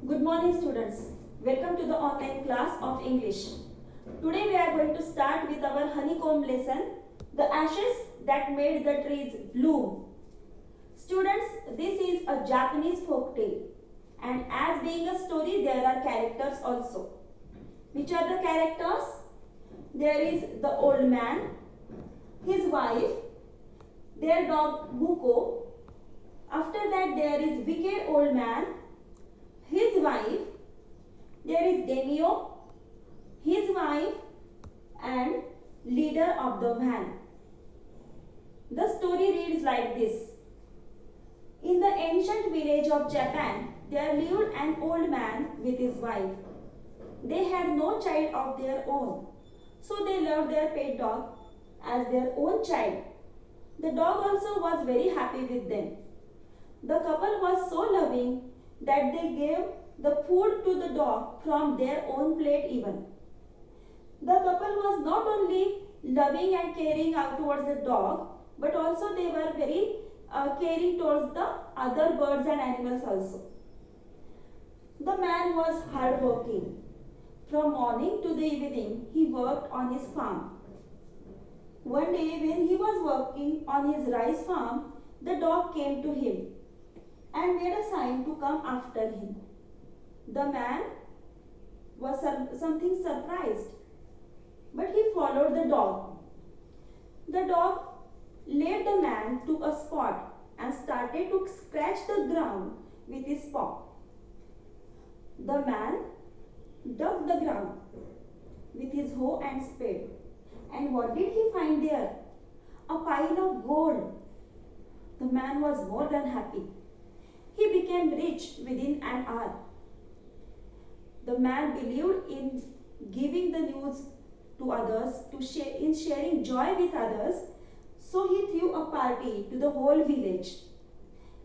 Good morning students. Welcome to the online class of English. Today we are going to start with our honeycomb lesson, the ashes that made the trees bloom. Students, this is a Japanese folk tale, and as being a story there are characters also. Which are the characters? There is the old man, his wife, their dog Buko. After that there is wicked old man, his wife, there is Demio, his wife, and leader of the van. The story reads like this. In the ancient village of Japan, there lived an old man with his wife. They had no child of their own, so they loved their pet dog as their own child. The dog also was very happy with them. The couple was so loving that they gave the food to the dog from their own plate even. The couple was not only loving and caring out towards the dog, but also they were very caring towards the other birds and animals also. The man was hardworking. From morning to the evening, he worked on his farm. One day when he was working on his rice farm, the dog came to him and made a sign to come after him. The man was something surprised, but he followed the dog. The dog led the man to a spot and started to scratch the ground with his paw. The man dug the ground with his hoe and spade. And what did he find there? A pile of gold. The man was more than happy. He became rich within an hour. The man believed in giving the news to others, in sharing joy with others, so he threw a party to the whole village.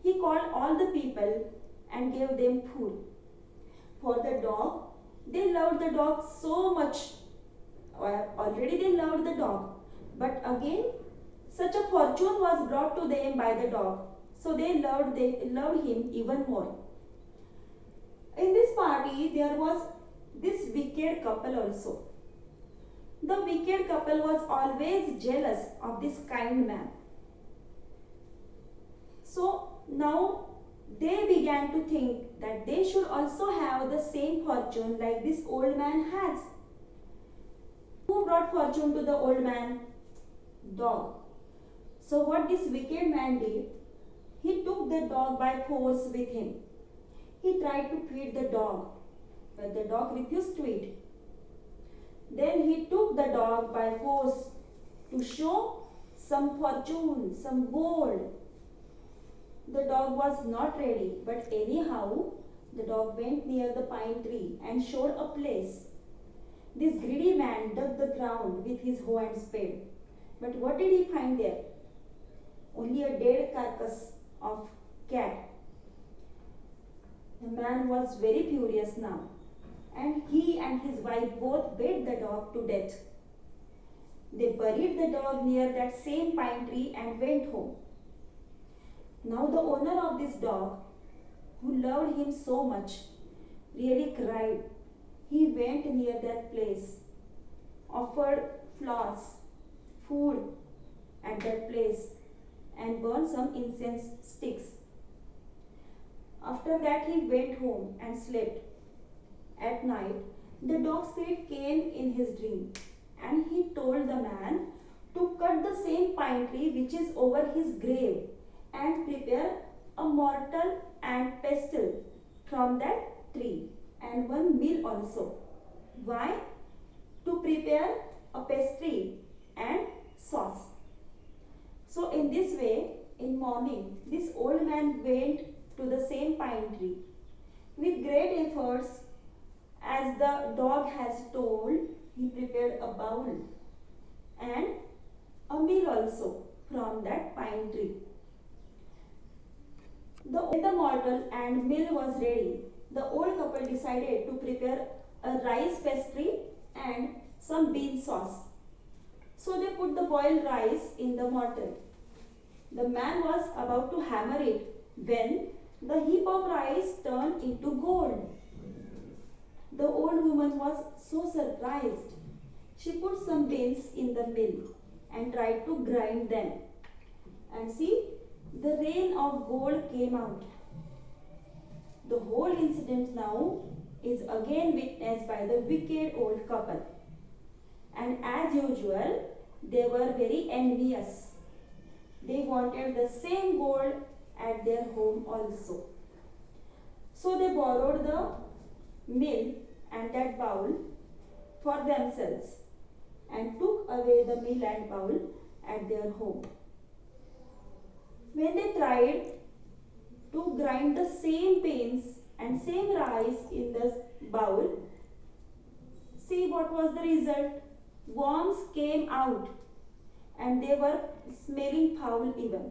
He called all the people and gave them food. For the dog, they loved the dog so much. Already they loved the dog, but again such a fortune was brought to them by the dog, so they loved him even more. In this party there was this wicked couple also. The wicked couple was always jealous of this kind man. So now they began to think that they should also have the same fortune like this old man has. Who brought fortune to the old man? Dog. So what this wicked man did, he took the dog by force with him. He tried to feed the dog, but the dog refused to eat. Then he took the dog by force to show some fortune, some gold. The dog was not ready, but anyhow, the dog went near the pine tree and showed a place. This greedy man dug the ground with his hoe and spade. But what did he find there? Only a dead carcass of cat. The man was very furious now, and he and his wife both beat the dog to death. They buried the dog near that same pine tree and went home. Now the owner of this dog, who loved him so much, really cried. He went near that place, offered flowers, food at that place, and burned some incense sticks. After that he went home and slept. At night, the dog spirit came in his dream, and he told the man to cut the same pine tree which is over his grave and prepare a mortar and pestle from that tree and one meal also. Why? To prepare a pastry and sauce. So in this way, in morning, this old man went to the same pine tree. With great efforts, as the dog has told, he prepared a bowl and a meal also from that pine tree. When the mortar and meal was ready, the old couple decided to prepare a rice pastry and some bean sauce. So they put the boiled rice in the mortar. The man was about to hammer it when the heap of rice turned into gold. The old woman was so surprised. She put some beans in the mill and tried to grind them. And see, the rain of gold came out. The whole incident now is again witnessed by the wicked old couple. And as usual, they were very envious. They wanted the same gold at their home also. So they borrowed the mill and that bowl for themselves and took away the mill and bowl at their home. When they tried to grind the same beans and same rice in the bowl, see what was the result? Worms came out and they were smelling foul even.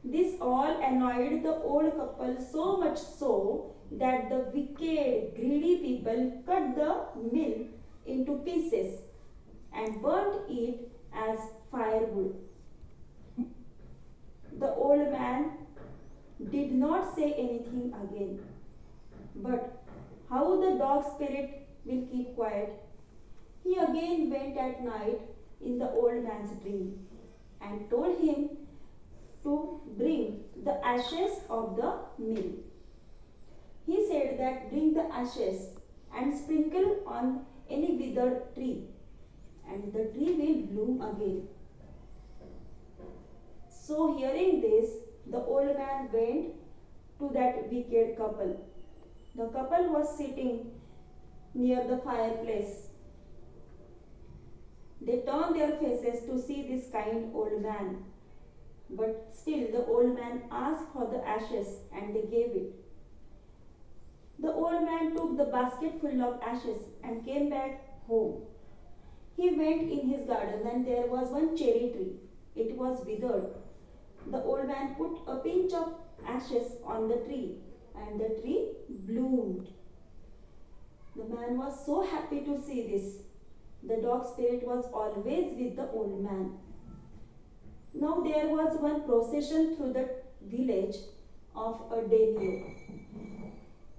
This all annoyed the old couple so much so that the wicked, greedy people cut the mill into pieces and burnt it as firewood. The old man did not say anything again. But how the dog spirit will keep quiet? He again went at night in the old man's dream and told him to bring the ashes of the mill. He said that bring the ashes and sprinkle on any withered tree and the tree will bloom again. So hearing this, the old man went to that wicked couple. The couple was sitting near the fireplace. They turned their faces to see this kind old man. But still the old man asked for the ashes and they gave it. The old man took the basket full of ashes and came back home. He went in his garden and there was one cherry tree. It was withered. The old man put a pinch of ashes on the tree and the tree bloomed. The man was so happy to see this. The dog spirit was always with the old man. Now there was one procession through the village of a daimyo.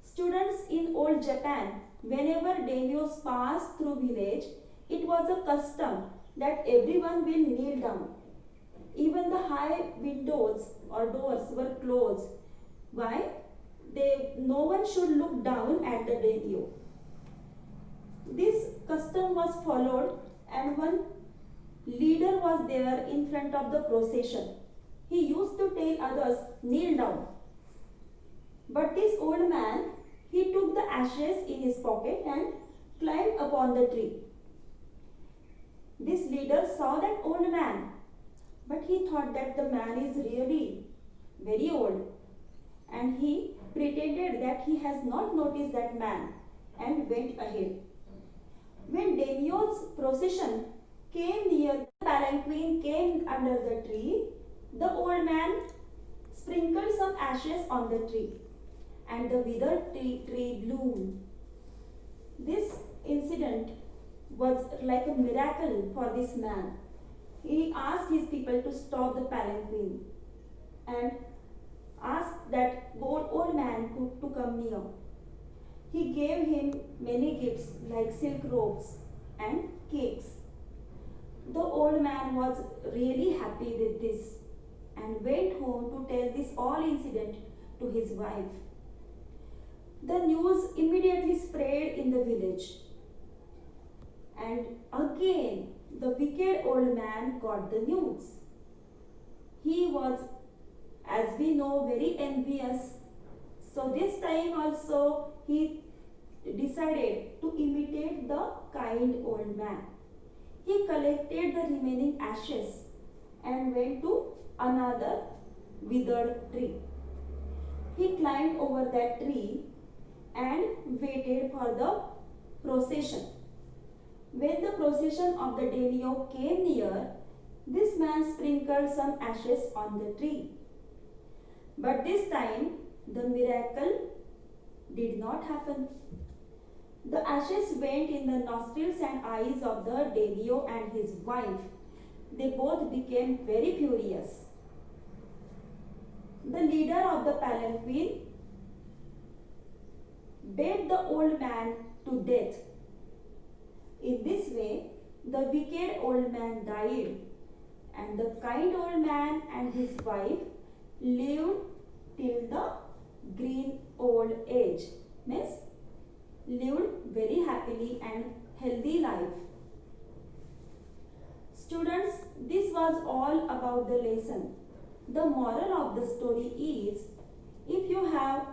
Students in old Japan, whenever daimyos passed through village, it was a custom that everyone will kneel down. Even the high windows or doors were closed. Why? No one should look down at the daimyo. This custom was followed and one leader was there in front of the procession. He used to tell others, kneel down. But this old man, he took the ashes in his pocket and climbed upon the tree. This leader saw that old man, but he thought that the man is really very old and he pretended that he has not noticed that man and went ahead. When daimyo's procession came near, the palanquin came under the tree, the old man sprinkled some ashes on the tree and the withered tree bloomed. This incident was like a miracle for this man. He asked his people to stop the palanquin and asked that old man to come near. He gave him many gifts like silk robes and cakes. The old man was really happy with this and went home to tell this all incident to his wife. The news immediately spread in the village. And again, the wicked old man got the news. He was, as we know, very envious. So this time also he decided to imitate the kind old man. He collected the remaining ashes and went to another withered tree. He climbed over that tree and waited for the procession. When the procession of the daimyo came near, this man sprinkled some ashes on the tree. But this time, the miracle did not happen. The ashes went in the nostrils and eyes of the daimyo and his wife. They both became very furious. The leader of the palanquin beat the old man to death. In this way, the wicked old man died, and the kind old man and his wife lived till the green old age. Means lived very happily and healthy life. Students, this was all about the lesson. The moral of the story is, if you have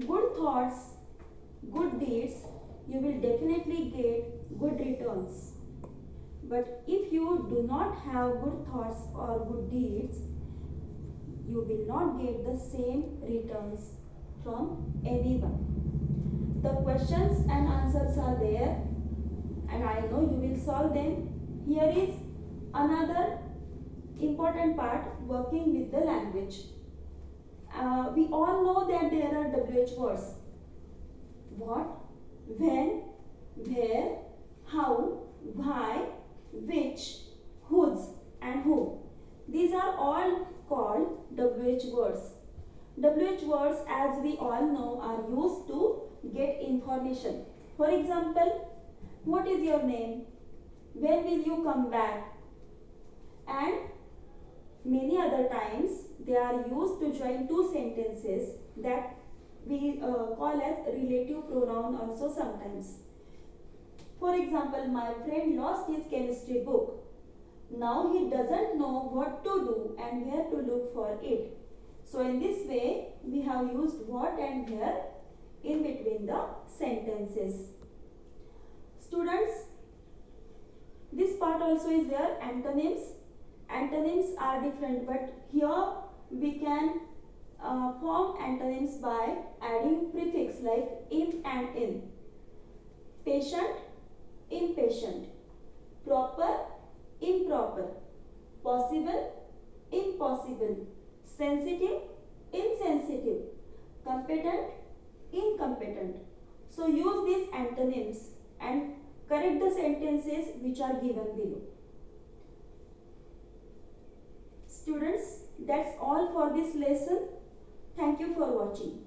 good thoughts, good deeds, you will definitely get good returns. But if you do not have good thoughts or good deeds, you will not get the same returns from anyone. The questions and answers are there, and I know you will solve them. Here is another important part, working with the language. We all know that there are WH words. What, when, where, how, why, which, whose and who. These are all called WH words. WH words, as we all know, are used to get information. For example, what is your name? When will you come back? And many other times they are used to join two sentences that we call as relative pronoun also sometimes. For example, my friend lost his chemistry book. Now he doesn't know what to do and where to look for it. So in this way, we have used what and where in between the sentences. Students, this part also is there, antonyms. Antonyms are different, but here we can form antonyms by adding prefix like im and in. Patient, impatient. Proper, improper. Possible, impossible. Sensitive, insensitive. Competent, incompetent. So use these antonyms and correct the sentences which are given below. Students, that's all for this lesson. Thank you for watching.